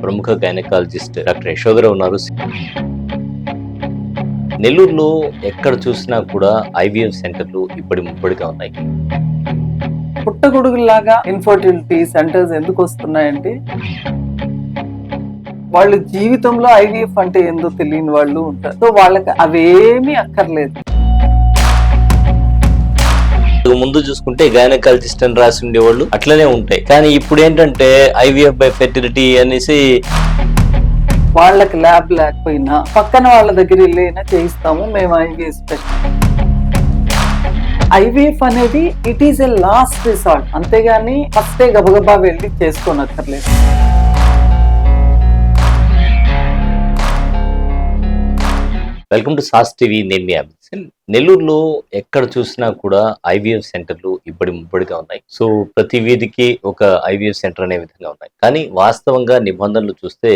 ప్రముఖ gynaecologist doctor యశోధరావు ఉన్నారు. నెల్లూరులో ఎక్కడ చూసినా కూడా ఐవీఎఫ్ సెంటర్లు ఇప్పటి ముప్పటిగా ఉన్నాయి. పుట్టగొడుగులాగా ఇన్ఫర్టిలిటీ సెంటర్స్ ఎందుకు వస్తున్నాయంటే వాళ్ళు జీవితంలో ఐవీఎఫ్ అంటే ఏందో తెలియని వాళ్ళు ఉంటారు. సో వాళ్ళకి అవేమీ అక్కర్లేదు. ముందు చూసుకుంటే గైనకాలజిస్ట్ అని రాసి ఉండేవాళ్ళు అట్లనే ఉంటాయి. కానీ ఇప్పుడు ఏంటంటే ఐవీఎఫ్ బై ఫెర్టిలిటీ అనేసి వాళ్ళకి ల్యాబ్ లేకపోయినా పక్కన వాళ్ళ దగ్గర వెళ్ళైనా చేయిస్తాము మేము ఐవీఎఫ్. ఐవీఎఫ్ అనేది it is a last resort, అంతేగాని ఫస్టే గబగబా వెళ్ళి చేసుకోనక్కర్లేదు. Welcome to Saas TV. నేను మీ అభిజిత్. నెల్లూరులో ఎక్కడ చూసినా కూడా ఐవీఎఫ్ సెంటర్లు ఇప్పటి ముప్పటిగా ఉన్నాయి. సో ప్రతి వీధికి ఒక ఐవీఎఫ్ సెంటర్ అనే విధంగా ఉన్నాయి. కానీ వాస్తవంగా నిబంధనలు చూస్తే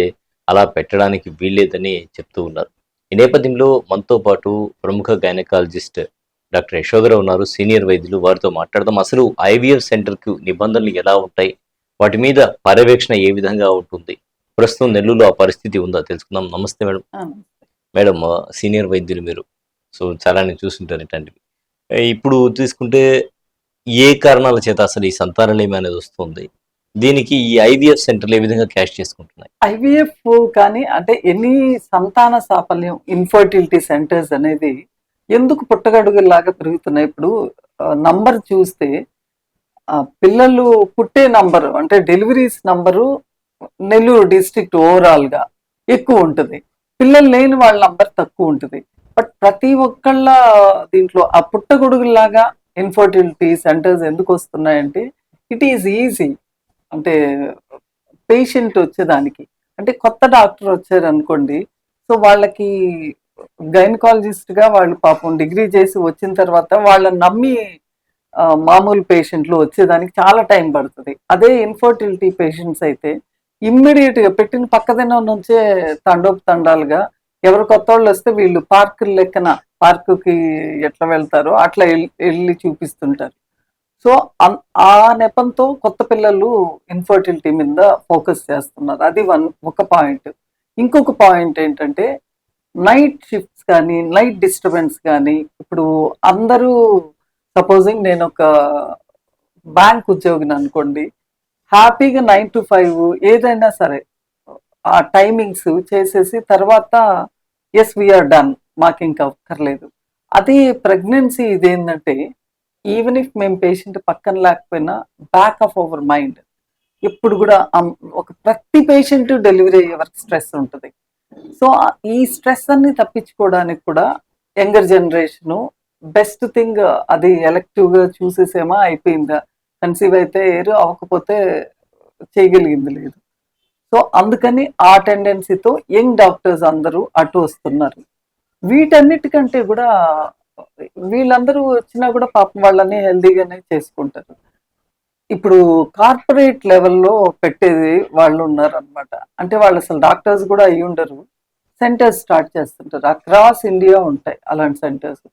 అలా పెట్టడానికి వీల్లేదని చెప్తూ ఉన్నారు. ఈ నేపథ్యంలో మనతో పాటు ప్రముఖ గైనకాలజిస్ట్ డాక్టర్ యశోధరావు ఉన్నారు, సీనియర్ వైద్యులు. వారితో మాట్లాడదాం. అసలు ఐవీఎఫ్ సెంటర్కు నిబంధనలు ఎలా ఉంటాయి, వాటి మీద పర్యవేక్షణ ఏ విధంగా ఉంటుంది, ప్రస్తుతం నెల్లూరులో ఆ పరిస్థితి ఉందా తెలుసుకుందాం. నమస్తే మేడం. మేడం, సీనియర్ వైద్యులు మీరు, సో చాలానే చూస్తుంటారు ఇట్లాంటివి. ఇప్పుడు తీసుకుంటే ఏ కారణాల చేత అసలు ఈ సంతానలేమి అనేది వస్తుంది, దీనికి ఈ ఐవీఎఫ్ సెంటర్లు ఏ విధంగా క్యాష్ చేసుకుంటున్నాయి? ఐవీఎఫ్ కానీ అంటే ఎన్ని సంతాన సాఫల్యం ఇన్ఫర్టిలిటీ సెంటర్స్ అనేది ఎందుకు పుట్టగడుగులాగా పెరుగుతున్నాయి? ఇప్పుడు నంబర్ చూస్తే పిల్లలు పుట్టే నంబరు అంటే deliveries number Nellore district overall గా ఎక్కువ ఉంటుంది, పిల్లలు లేని వాళ్ళ నంబర్ తక్కువ ఉంటుంది. బట్ ప్రతి ఒక్కళ్ళ దీంట్లో ఆ పుట్టగొడుగులాగా ఇన్ఫర్టిలిటీ సెంటర్స్ ఎందుకు వస్తున్నాయంటే ఇట్ ఈజ్ ఈజీ. అంటే పేషెంట్ వచ్చేదానికి, అంటే కొత్త డాక్టర్ వచ్చారు అనుకోండి, సో వాళ్ళకి గైనకాలజిస్ట్ గా వాళ్ళు పాపం డిగ్రీ చేసి వచ్చిన తర్వాత వాళ్ళని నమ్మి మామూలు పేషెంట్లు వచ్చేదానికి చాలా టైం పడుతుంది. అదే ఇన్ఫర్టిలిటీ పేషెంట్స్ అయితే ఇమ్మీడియట్ గా పెట్టిన పక్కదినం నుంచే తండోపతండాలుగా ఎవరు కొత్త వాళ్ళు వస్తే వీళ్ళు పార్క్ లెక్కన పార్కుకి ఎట్లా వెళ్తారో అట్లా వెళ్ళి చూపిస్తుంటారు. సో ఆ నెపంతో కొత్త పిల్లలు ఇన్ఫర్టిలిటీ మీద ఫోకస్ చేస్తున్నారు. అది ఒక పాయింట్. ఇంకొక పాయింట్ ఏంటంటే నైట్ షిఫ్ట్స్ కానీ నైట్ డిస్టర్బెన్స్ కానీ. ఇప్పుడు అందరూ సపోజింగ్ నేను ఒక బ్యాంక్ ఉద్యోగిని అనుకోండి, హ్యాపీగా 9 to 5 ఏదైనా సరే ఆ టైమింగ్స్ చేసేసి తర్వాత ఎస్ వీఆర్ డన్, మాకు ఇంకా అక్కర్లేదు. అది ప్రెగ్నెన్సీ ఇదేంటంటే ఈవెన్ ఇఫ్ మేము పేషెంట్ పక్కన లేకపోయినా బ్యాక్ ఆఫ్ అవర్ మైండ్ ఇప్పుడు కూడా ఒక ప్రతి పేషెంట్ డెలివరీ అయ్యే వరకు స్ట్రెస్ ఉంటుంది. సో ఈ స్ట్రెస్ అన్ని తప్పించుకోవడానికి కూడా యంగర్ జనరేషన్ బెస్ట్ థింగ్ అది ఎలెక్టివ్ గా చూసేసేమా అయిపోయిందా, కన్సీవ్ అయితే ఏరు అవ్వకపోతే చేయగలిగింది లేదు. సో అందుకని ఆ టెండెన్సీతో యంగ్ డాక్టర్స్ అందరూ అటు వస్తున్నారు. వీటన్నిటికంటే కూడా వీళ్ళందరూ వచ్చినా కూడా పాపం వాళ్ళని హెల్దీగానే చేసుకుంటారు. ఇప్పుడు కార్పొరేట్ లెవెల్లో పెట్టేది వాళ్ళు ఉన్నారు అనమాట. అంటే వాళ్ళు అసలు డాక్టర్స్ కూడా అయ్యి ఉండరు, సెంటర్స్ స్టార్ట్ చేస్తుంటారు. అక్రాస్ ఇండియా ఉంటాయి అలాంటి సెంటర్స్.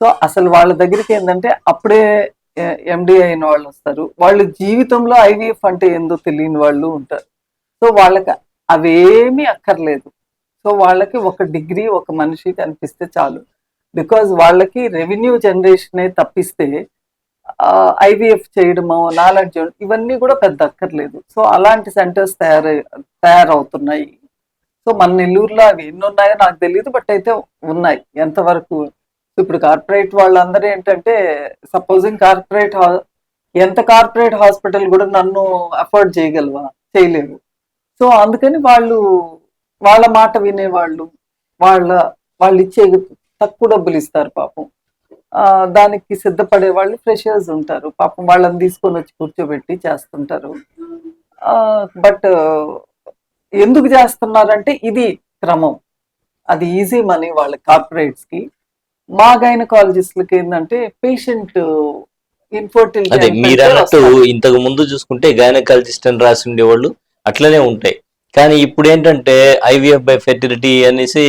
సో అసలు వాళ్ళ దగ్గరికి ఏంటంటే అప్పుడే ఎండి అయిన వాళ్ళు వస్తారు, వాళ్ళు జీవితంలో ఐవీఎఫ్ అంటే ఏందో తెలియని వాళ్ళు ఉంటారు. సో వాళ్ళకి అవేమీ అక్కర్లేదు. సో వాళ్ళకి ఒక డిగ్రీ ఒక మనిషి కనిపిస్తే చాలు. బికాజ్ వాళ్ళకి రెవెన్యూ జనరేషనే తప్పిస్తే ఐవీఎఫ్ చేయడమో నాలెడ్జ్ ఇవన్నీ కూడా పెద్ద అక్కర్లేదు. సో అలాంటి సెంటర్స్ తయారవుతున్నాయి. సో మన నెల్లూరులో అవి ఎన్ని ఉన్నాయో నాకు తెలియదు, బట్ అయితే ఉన్నాయి ఎంతవరకు. ఇప్పుడు కార్పొరేట్ వాళ్ళందరూ ఏంటంటే సపోజింగ్ ఎంత కార్పొరేట్ హాస్పిటల్ కూడా నన్ను అఫోర్డ్ చేయగలవా, చేయలేవు. సో అందుకని వాళ్ళ మాట వినేవాళ్ళు, వాళ్ళు ఇచ్చే తక్కువ డబ్బులు ఇస్తారు పాపం, దానికి సిద్ధపడే వాళ్ళు ఫ్రెషర్స్ ఉంటారు పాపం, వాళ్ళని తీసుకొని వచ్చి కూర్చోబెట్టి చేస్తుంటారు. బట్ ఎందుకు చేస్తున్నారంటే ఇది క్రమం, అది ఈజీ మనీ వాళ్ళ కార్పొరేట్స్ కి. మా గైనకాలజిస్ట్లకి ఏంటంటే పేషెంట్ ఇన్ఫర్టిలిటీ. అదే మీరు అన్నట్టు ఇంతకు ముందు చూసుకుంటే గైనకాలజిస్ట్ అని రాసి ఉండేవాళ్ళు అట్లనే ఉంటాయి. కానీ ఇప్పుడు ఏంటంటే ఐవీఎఫ్ బై ఫెర్టిలిటీ అనేసి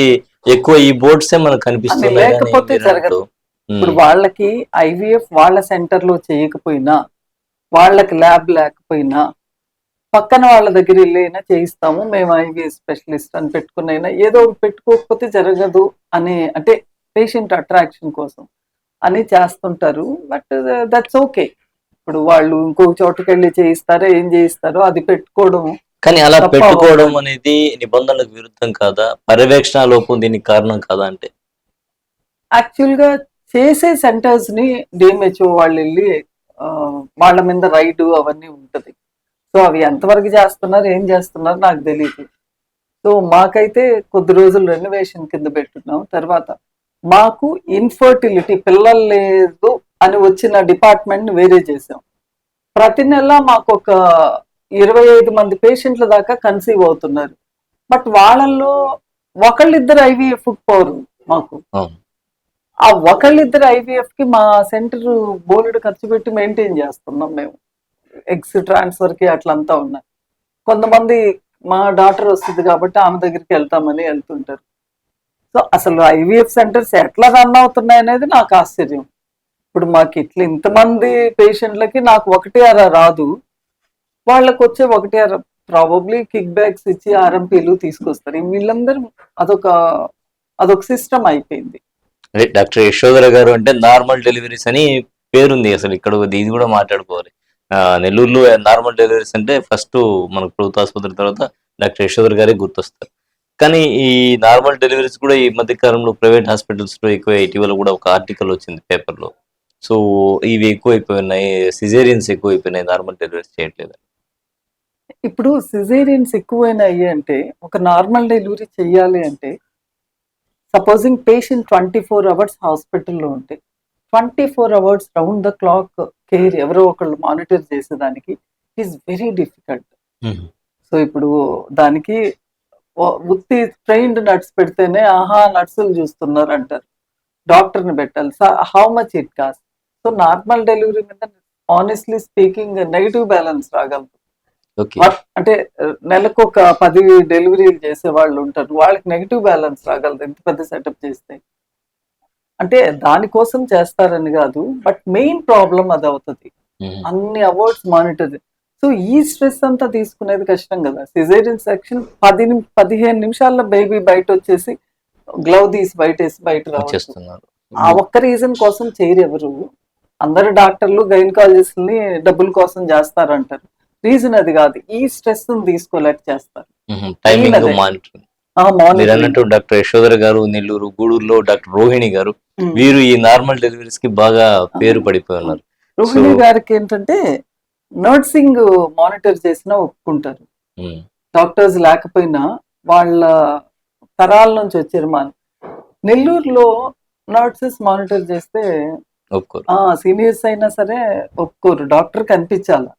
ఎక్కువ ఈ బోర్డ్సే మనకు కనిపిస్తున్నాయి. లేకపోతే జరగదు. ఇప్పుడు వాళ్ళకి ఐవీఎఫ్ వాళ్ళ సెంటర్ లో చేయకపోయినా, వాళ్ళకి ల్యాబ్ లేకపోయినా పక్కన వాళ్ళ దగ్గర వెళ్ళి అయినా చేయిస్తాము, మేము ఐవీఎఫ్ స్పెషలిస్ట్ అని పెట్టుకునైనా ఏదో ఒకటి పెట్టుకోకపోతే జరగదు అని, అంటే పేషెంట్ అట్రాక్షన్ కోసం అని చేస్తుంటారు. But that's okay. ఇప్పుడు వాళ్ళు ఇంకొక చోటుకి వెళ్ళి చేయిస్తారో ఏం చేయిస్తారో అది పెట్టుకోవడం కానీ అలా తప్ప పెట్టుకోవడం అవుతుంది. అనేది నిబంధనలకు విరుద్ధం కాదా? పర్యవేక్షణ లోపం దీనికి కారణం కాదా అంటే? యాక్చువల్ గా చేసే సెంటర్స్ ని డిఎంహెచ్ఓ వాళ్ళు వెళ్ళి ఆ, వాళ్ళ మీద రైడ్ అవన్నీ ఉంటది. సో అవి ఎంతవరకు చేస్తున్నారు ఏం చేస్తున్నారు నాకు తెలియదు. సో మాకైతే కొద్ది రోజులు రెనోవేషన్ కింద పెట్టున్నాం. తర్వాత మాకు ఇన్ఫర్టిలిటీ పిల్లలు లేదు అని వచ్చిన డిపార్ట్మెంట్ ని వేరే చేసాం. ప్రతి నెల మాకు ఒక 25 మంది పేషెంట్ల దాకా కన్సీవ్ అవుతున్నారు. బట్ వాళ్ళల్లో ఒకళ్ళిద్దరు ఐవీఎఫ్ పోరు మాకు. అవును. ఆ ఒకళ్ళిద్దరు ఐవీఎఫ్ కి మా సెంటర్ బోలెడు ఖర్చు పెట్టి మెయింటైన్ చేస్తున్నాం మేము. ఎగ్స్ ట్రాన్స్ఫర్ కి అట్లంతా ఉన్నాయి. కొంతమంది మా డాటర్ వస్తుంది కాబట్టి ఆమె దగ్గరికి వెళ్తామని వెళ్తుంటారు. సో అసలు ఐవీఎఫ్ సెంటర్స్ ఎట్లా రన్ అవుతున్నాయి అనేది నాకు ఆశ్చర్యం. ఇప్పుడు మాకు ఇట్లా ఇంతమంది పేషెంట్లకి నాకు ఒకటి అర రాదు, వాళ్ళకి వచ్చే ఒకటి అర ప్రాబబ్లీ కిక్ బ్యాక్స్ ఇచ్చి ఆర్ఎంపీలు తీసుకొస్తారు. వీళ్ళందరూ అదొక అదొక సిస్టమ్ అయిపోయింది. అదే డాక్టర్ యశోధర గారు అంటే నార్మల్ డెలివరీస్ అని పేరుంది. అసలు ఇక్కడ ఇది కూడా మాట్లాడుకోవాలి. నెల్లూరులో నార్మల్ డెలివరీస్ అంటే ఫస్ట్ మనకు ప్రభుత్వ ఆసుపత్రి తర్వాత డాక్టర్ యశోధర్ గారే గుర్తొస్తారు. కానీ ఈ నార్మల్ డెలివరీస్ కూడా ఈ మధ్య కాలంలో ప్రైవేట్ హాస్పిటల్స్ లో ఎక్కువ, ఇటీవల కూడా ఒక ఆర్టికల్ వచ్చింది పేపర్లో. సో ఇవి ఎక్కువైపోయినాయి, సిజేరియన్స్ ఎక్కువైపోయినాయి, నార్మల్ డెలివరీస్ చేయట్లేదు. ఇప్పుడు సిజేరియన్స్ ఎక్కువైనాయి అంటే, ఒక నార్మల్ డెలివరీ చెయ్యాలి అంటే, సపోజింగ్ పేషెంట్ 24 అవర్స్ హాస్పిటల్లో ఉంటే 24 hours round the clock care ఎవరో ఒకళ్ళు మానిటర్ చేసేదానికి ఈజ్ వెరీ డిఫికల్ట్. సో ఇప్పుడు దానికి ఉత్తి ట్రైన్డ్ నర్స్ పెడితేనే ఆహా నర్సులు చూస్తున్నారు అంటారు. డాక్టర్ని పెట్టాలి. How much it cost? So normal delivery మీద ఆనెస్ట్లీ స్పీకింగ్ నెగిటివ్ బ్యాలెన్స్ రాగలదు. ఓకే. అంటే నెలకు ఒక 10 డెలివరీలు చేసే వాళ్ళు ఉంటారు. వాళ్ళకి నెగిటివ్ బ్యాలెన్స్ రాగలదు ఎంత పెద్ద సెటప్ చేస్తే. అంటే దానికోసం చేస్తారని కాదు, బట్ మెయిన్ ప్రాబ్లం అది అవుతుంది. అన్ని అవార్డ్స్ మానిటర్. సో ఈ స్ట్రెస్ అంతా తీసుకునేది కష్టం కదా. సిజేరియన్ సెక్షన్ 15 నిమిషాల్లో బేబీ బయట వచ్చేసి గ్లవ్ తీసి బయటేసి బయట రావచ్చు. వచ్చేస్తున్నారు. ఆ ఒక్క రీజన్ కోసం చేయరు ఎవరు. అందరు డాక్టర్లు గైనకాలజిస్ట్ ని డబ్బుల కోసం చేస్తారంటారు. రీజన్ అది కాదు, ఈ స్ట్రెస్ తీసుకోలేక చేస్తారు. టైమింగ్ అదే. మానిటరింగ్. మీరు మానిటరింగ్. అన్నట్టు డాక్టర్ యశోధర గారు నెల్లూరు, గూడూరులో డాక్టర్ రోహిణి గారు, వీరు ఈ నార్మల్ డెలివరీస్ కి బాగా పేరు పడిపోయి ఉన్నారు. రోహిణి గారికి ఏంటంటే నర్సింగ్ మానిటర్ చేసినా ఒప్పుకుంటారు. డాక్టర్స్ లేకపోయినా వాళ్ళ తరాల నుంచి వచ్చారు. మా నెల్లూరులో నర్సెస్ మానిటర్ చేస్తే ఒప్పుకోరు. సీనియర్స్ అయినా సరే ఒప్పుకోరు. డాక్టర్ కనిపించాలి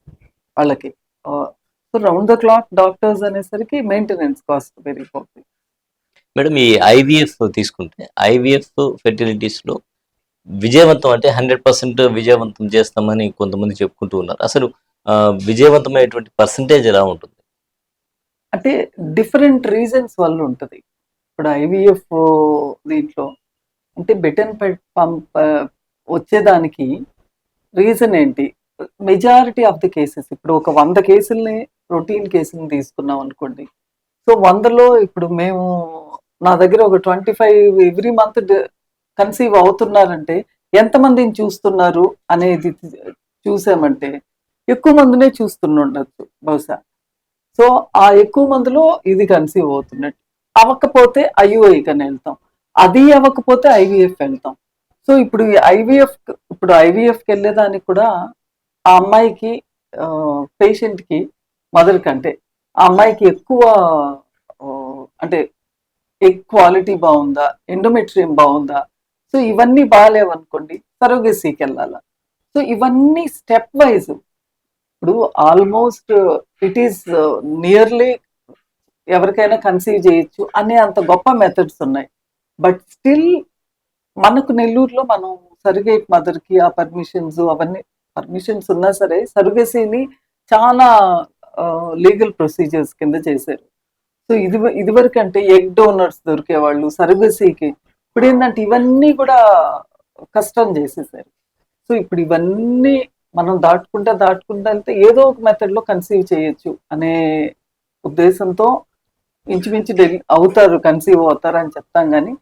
వాళ్ళకి. So round the clock doctors అనేసరికి మెయింటెనెన్స్ కాస్ట్ పెరిగిపోతుంది. మేడం, ఈ ఐవీఎఫ్ తీసుకుంటే ఐవీఎఫ్ ఫెర్టిలిటీస్ లో విజయవంతం అంటే 100% విజయవంతం చేస్తామని కొంతమంది చెప్పుకుంటూ ఉన్నారు. అసలు విజయవంతమైనటువంటి పర్సంటేజ్ ఎలా ఉంటుంది? అంటే డిఫరెంట్ రీజన్స్ వల్ల ఉంటుంది. ఇప్పుడు ఐవీఎఫ్ దీంట్లో అంటే బెటన్ పంప్ వచ్చేదానికి రీజన్ ఏంటి? మెజారిటీ ఆఫ్ ది కేసెస్ ఇప్పుడు ఒక 100 కేసుల్ని రొటీన్ కేసుని తీసుకున్నాం అనుకోండి. సో 100లో ఇప్పుడు మేము నా దగ్గర ఒక 25 ఎవ్రీ మంత్ కన్సీవ్ అవుతున్నారంటే ఎంతమందిని చూస్తున్నారు అనేది చూసామంటే ఎక్కువ మందినే చూస్తుండొచ్చు బహుశా. సో ఆ ఎక్కువ మందిలో ఇది కన్సీవ్ అవుతున్నట్టు. అవ్వకపోతే ఐయుఐ కని వెళ్తాం, అది అవ్వకపోతే ఐవీఎఫ్ వెళ్తాం. సో ఇప్పుడు ఐవీఎఫ్కి వెళ్ళేదానికి కూడా ఆ అమ్మాయికి పేషెంట్కి మదర్ కంటే ఆ అమ్మాయికి ఎక్కువ అంటే ఎగ్ క్వాలిటీ బాగుందా, ఎండోమెట్రియం బాగుందా, సో ఇవన్నీ బాగాలేవనుకోండి సరోగసీకి వెళ్ళాలా. సో ఇవన్నీ స్టెప్ వైజ్. ఇప్పుడు ఆల్మోస్ట్ ఇట్ ఈస్ నియర్లీ ఎవరికైనా కన్సీవ్ చేయొచ్చు అనే అంత గొప్ప మెథడ్స్ ఉన్నాయి. బట్ స్టిల్ మనకు నెల్లూరులో మనం సర్గేట్ మదర్కి ఆ పర్మిషన్స్ ఉన్నా సరే సర్గసీని చాలా లీగల్ ప్రొసీజర్స్ కింద చేశారు. సో ఇదివరకు అంటే ఎగ్ డోనర్స్ దొరికేవాళ్ళు సర్గసీకి. ఇప్పుడు ఏంటంటే ఇవన్నీ కూడా కష్టం చేసేసారు. సో ఇప్పుడు ఇవన్నీ మనం దాటుకుంటా వెళ్తే ఏదో ఒక మెథడ్ లో కన్సీవ్ చేయొచ్చు అనే ఉద్దేశంతో ఇంచుమించు కన్సీవ్ అవుతారు అని చెప్తాం. కానీ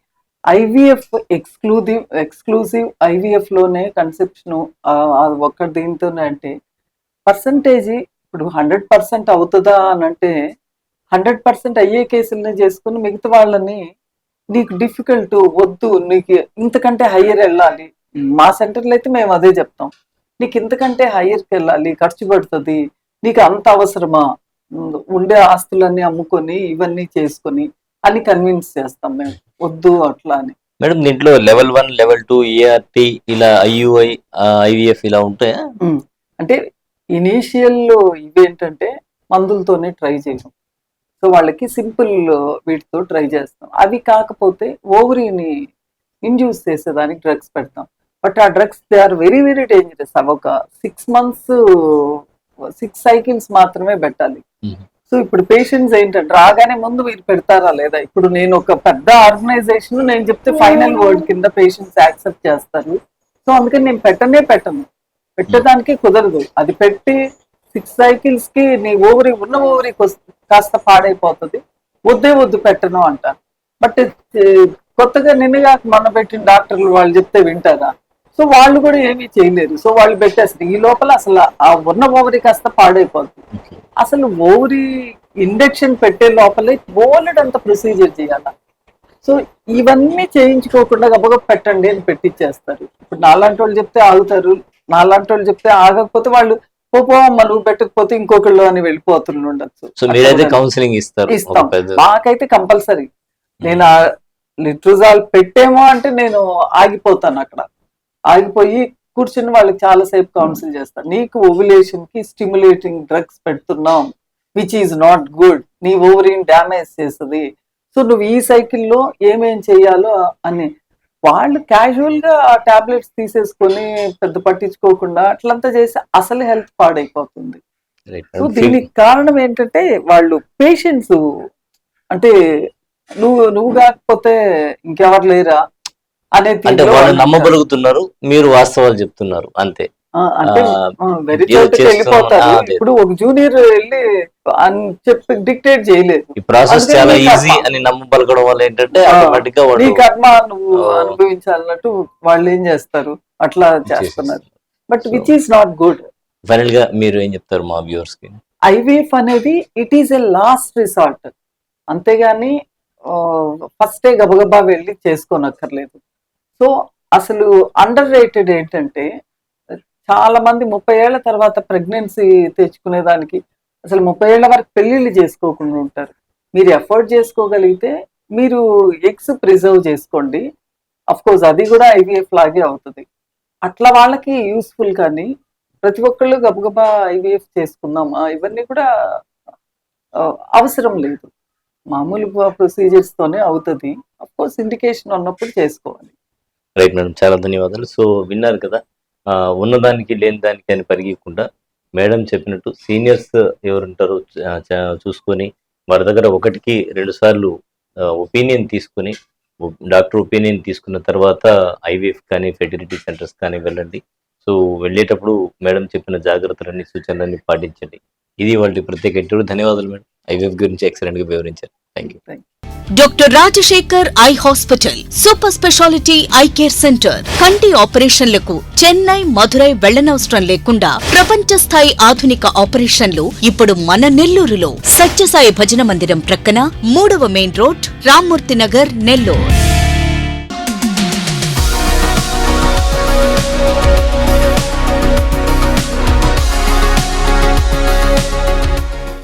ఐవీఎఫ్ ఎక్స్క్లూజివ్ ఐవీఎఫ్ లోనే కన్సెప్షన్ ఒక్క దీంతోనే అంటే పర్సంటేజ్ ఇప్పుడు 100% అవుతుందా అని అంటే 100% అయ్యే కేసులనే చేసుకుని మిగతా వాళ్ళని నీకు డిఫికల్ట్ వద్దు, నీకు ఇంతకంటే హయ్యర్ వెళ్ళాలి. మా సెంటర్లో అయితే మేము అదే చెప్తాం, నీకు ఇంతకంటే హయ్యర్కి వెళ్ళాలి, ఖర్చు పడుతుంది, నీకు అంత అవసరమా, ఉండే ఆస్తులన్నీ అమ్ముకొని ఇవన్నీ చేసుకొని అని కన్విన్స్ చేస్తాం మేము, వద్దు అట్లా అని. మేడం దీంట్లో లెవెల్ 1 లెవెల్ 2 ఏఆర్టీ ఇలా ఐయుఐ ఐవీఎఫ్ ఇలా ఉంటాయా? అంటే ఇనీషియల్ ఇవేంటంటే మందులతోనే ట్రై చేయడం, సో వాళ్ళకి సింపుల్ వీటితో ట్రై చేస్తాం. అవి కాకపోతే ఓవరీని ఇండ్యూస్ చేసేదానికి డ్రగ్స్ పెడతాం. బట్ ఆ drugs they are very very dangerous. అవి ఒక 6 months 6 cycles మాత్రమే పెట్టాలి. సో ఇప్పుడు పేషెంట్స్ ఏంటంటే రాగానే ముందు మీరు పెడతారా లేదా, ఇప్పుడు నేను ఒక పెద్ద ఆర్గనైజేషన్ నేను చెప్తే ఫైనల్ వర్డ్ కింద పేషెంట్స్ యాక్సెప్ట్ చేస్తారు. సో అందుకని నేను పెట్టను, పెట్టడానికి కుదరదు. అది పెట్టి 6 cycles కి నీ ఉన్న ఓవరీకి కాస్త పాడైపోతుంది, వద్దు పెట్టను అంటారు. బట్ కొత్తగా నిన్నగా మొన్న పెట్టిన డాక్టర్లు వాళ్ళు చెప్తే వింటారా? సో వాళ్ళు కూడా ఏమీ చేయలేరు. సో వాళ్ళు పెట్టేస్తారు. ఈ లోపల అసలు ఆ ఉన్న ఓవరీ కాస్త పాడైపోతుంది. అసలు ఓవరీ ఇండక్షన్ పెట్టే లోపలే బోలెడంత ప్రొసీజర్ చేయాల. సో ఇవన్నీ చేయించుకోకుండా గబగబ పెట్టండి అని పెట్టించేస్తారు. ఇప్పుడు నాలాంటి వాళ్ళు చెప్తే ఆగుతారు, నాలాంటి వాళ్ళు చెప్తే ఆగకపోతే వాళ్ళు పోమ్మ నువ్వు పెట్టకపోతే ఇంకొకళ్ళు అని వెళ్ళిపోతుండొచ్చు. ఇస్తాం, మాకైతే కంపల్సరీ. నేను లిట్రోజాల్ పెట్టేమో అంటే నేను ఆగిపోతాను, అక్కడ ఆగిపోయి కూర్చుని వాళ్ళకి చాలా సేపు కౌన్సిల్ చేస్తాను. నీకు ఓవ్యులేషన్ కి స్టిమ్యులేటింగ్ డ్రగ్స్ పెడుతున్నాం, విచ్ ఈజ్ నాట్ గుడ్, నీ ఓవరీని డ్యామేజ్ చేస్తుంది. సో నువ్వు ఈ సైకిల్లో ఏమేం చెయ్యాలో అని వాళ్ళు క్యాజువల్ గా ఆ టాబ్లెట్స్ తీసేసుకొని పెద్ద పట్టించుకోకుండా అట్లంతా చేసి అసలు హెల్త్ పాడైపోతుంది. సో దీనికి కారణం ఏంటంటే వాళ్ళు పేషెంట్స్ అంటే నువ్వు కాకపోతే ఇంకెవరు లేరా అనే నమ్మబలుగుతున్నారు, మీరు వాస్తవాలు చెప్తున్నారు అంతే. అంటే వెరీ చోటుకి వెళ్ళిపోతారు. ఇప్పుడు ఒక జూనియర్ వెళ్ళి అని చెప్పి డిక్టేట్ చేయలేదు. ఈ ప్రాసెస్ చాలా ఈజీ అని నమ్మబలగడం వల్ల ఏంటంటే నీ కర్మ నువ్వు అనుభవించాలన్నట్టు వాళ్ళు ఏం చేస్తారు, అట్లా చేస్తున్నారు. But which is not good. Final గా మీరు ఏం చెప్తారు మా వ్యూవర్స్ కి? ఐవీఎఫ్ అనేది it is a last resort, అంతేగాని ఫస్టే గబగబా వెళ్ళి చేసుకోనక్కర్లేదు. సో అసలు అండర్ రేటెడ్ ఏంటంటే చాలా మంది 30 ఏళ్ల తర్వాత ప్రెగ్నెన్సీ తెచ్చుకునే దానికి అసలు 30 ఏళ్ల వరకు పెళ్లిళ్ళు చేసుకోకుండా ఉంటారు. మీరు ఎఫోర్డ్ చేసుకోగలిగితే మీరు ఎగ్స్ ప్రిజర్వ్ చేసుకోండి. అఫ్ కోర్స్ అది కూడా ఐవీఎఫ్ లాగే అవుతుంది. అట్లా వాళ్ళకి యూస్ఫుల్. కానీ ప్రతి ఒక్కళ్ళు గబగబా ఐవీఎఫ్ చేసుకుందామా ఇవన్నీ కూడా అవసరం లేదు. మామూలు ప్రొసీజర్స్ తోనే అవుతుంది. అఫ్ కోర్స్ ఇండికేషన్ ఉన్నప్పుడు చేసుకోవాలి. రైట్ మేడం, చాలా ధన్యవాదాలు. సో విన్నారు కదా, ఉన్నదానికి లేని దానికి అని పరిగెకుండా మేడం చెప్పినట్టు సీనియర్స్ ఎవరుంటారో చూసుకొని వారి దగ్గర 1కి 2 సార్లు ఒపీనియన్ తీసుకుని, డాక్టర్ ఒపీనియన్ తీసుకున్న తర్వాత ఐవీఎఫ్ కానీ ఫెర్టిలిటీ సెంటర్స్ కానీ వెళ్ళండి. సో వెళ్ళేటప్పుడు మేడం చెప్పిన జాగ్రత్తలన్నీ సూచనలన్నీ పాటించండి. ఇది వాళ్ళ ప్రత్యేక ఇంటర్వ్యూ. ధన్యవాదాలు మేడం, ఐవీఎఫ్ గురించి ఎక్సలెంట్ గా వివరించారు. Thank you. Doctor Rajasekhar eye hospital super speciality eye care centre. కంటి ఆపరేషన్లకు చెన్నై, మధురై వెళ్లనవసరం లేకుండా ప్రపంచ స్థాయి ఆధునిక ఆపరేషన్లు ఇప్పుడు మన నెల్లూరులో. సత్యసాయి భజన మందిరం ప్రక్కన 3వ మెయిన్ రోడ్, రామ్మూర్తి నగర్, నెల్లూరు.